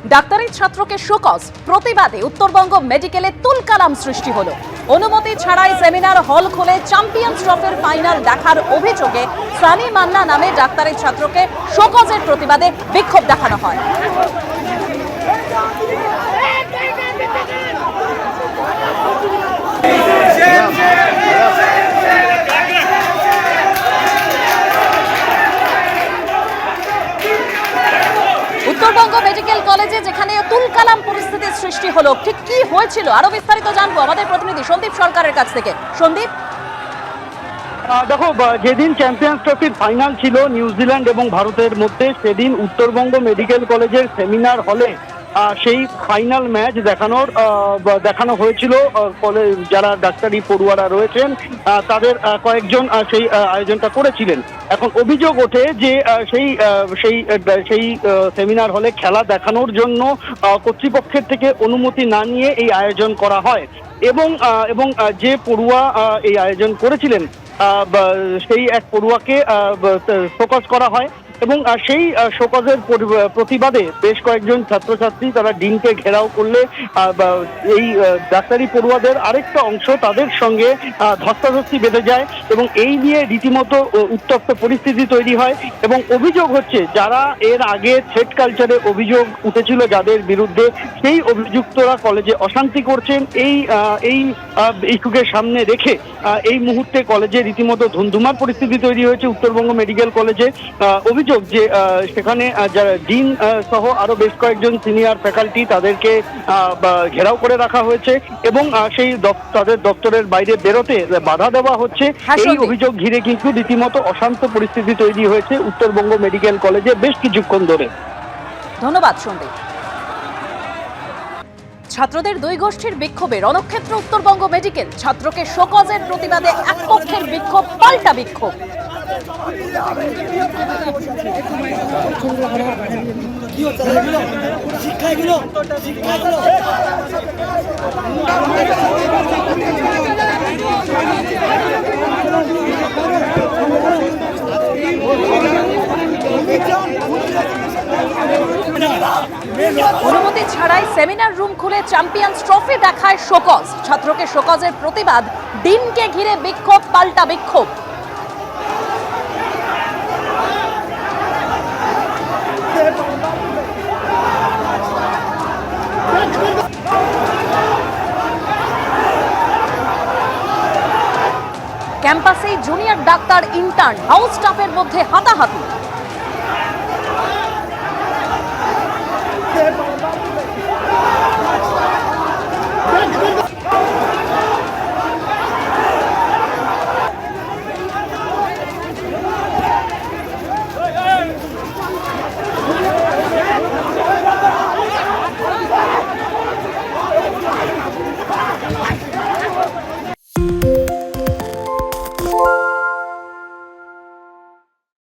ডাক্তারি ছাত্রকে শোকজ, প্রতিবাদে উত্তরবঙ্গ মেডিকেলে তুলকালাম সৃষ্টি হলো। অনুমতি ছাড়াই সেমিনার হল খুলে চ্যাম্পিয়ন্স ট্রফির ফাইনাল দেখার অভিযোগে সানি মান্না নামে ডাক্তারি ছাত্রকে শোকজের প্রতিবাদে বিক্ষোভ দেখানো হয়। উত্তরবঙ্গ মেডিকেল কলেজে যেখানে তুলকালাম পরিস্থিতির সৃষ্টি হলো, ঠিক কি হয়েছিল আরো বিস্তারিত জানবো আমাদের প্রতিনিধি সন্দীপ সরকারের কাছ থেকে। সন্দীপ, দেখো, যেদিন চ্যাম্পিয়ন্স ট্রফির ফাইনাল ছিল নিউজিল্যান্ড এবং ভারতের মধ্যে, সেদিন উত্তরবঙ্গ মেডিকেল কলেজের সেমিনার হলে সেই ফাইনাল ম্যাচ দেখানো হয়েছিল। যারা ডাক্তারি পড়ুয়ারা রয়েছেন তাদের কয়েকজন সেই আয়োজনটা করেছিলেন। এখন অভিযোগ ওঠে যে সেই সেমিনার হলে খেলা দেখানোর জন্য কর্তৃপক্ষের থেকে অনুমতি না নিয়ে এই আয়োজন করা হয় এবং যে পড়ুয়া এই আয়োজন করেছিলেন সেই এক পড়ুয়াকে ফোকাস করা হয় এবং সেই শোকজের প্রতিবাদে বেশ কয়েকজন ছাত্রছাত্রী তারা ডিনকে ঘেরাও করলে এই ডাক্তারি পড়ুয়াদের আরেকটা অংশ তাদের সঙ্গে ধস্তাধস্তি বেঁধে যায় এবং এই নিয়ে রীতিমতো উত্তপ্ত পরিস্থিতি তৈরি হয়। এবং অভিযোগ হচ্ছে যারা এর আগে থ্রেট কালচারে অভিযোগ উঠেছিল যাদের বিরুদ্ধে, সেই অভিযুক্তরা কলেজে অশান্তি করছেন। এই ইস্যুকে সামনে রেখে এই মুহূর্তে কলেজে রীতিমতো ধুমধুমার পরিস্থিতি তৈরি হয়েছে উত্তরবঙ্গ মেডিকেল কলেজে। অভিযোগ যে সেখানে যারা ডিন সহ আরো বেশ কয়েকজন সিনিয়র ফ্যাকাল্টি তাদেরকে ঘেরাও করে রাখা হয়েছে এবং সেই তাদের দপ্তরের বাইরে বেরোতে বাধা দেওয়া হচ্ছে। এই অভিযোগ ঘিরে কিন্তু রীতিমতো অশান্ত পরিস্থিতি তৈরি হয়েছে উত্তরবঙ্গ মেডিকেল কলেজে বেশ কিছুক্ষণ ধরে। ধন্যবাদ সন্দীপ। ছাত্রদের দুই গোষ্ঠীর বিক্ষোভে রণক্ষেত্র উত্তরবঙ্গ মেডিকেল, ছাত্রকে শোকজের প্রতিবাদে এক পক্ষের বিক্ষোভ পাল্টা বিক্ষোভ। অনুমতি ছাড়াই সেমিনার রুম খুলে চ্যাম্পিয়ন্স ট্রফি দেখায় শোকজ, ছাত্রকে শোকজের প্রতিবাদ, ডিনকে ঘিরে বিক্ষোভ পাল্টা বিক্ষোভ। ক্যাম্পাসে জুনিয়র ডাক্তার, ইন্টার্ন, হাউস স্টাফের মধ্যে হাতাহাতি।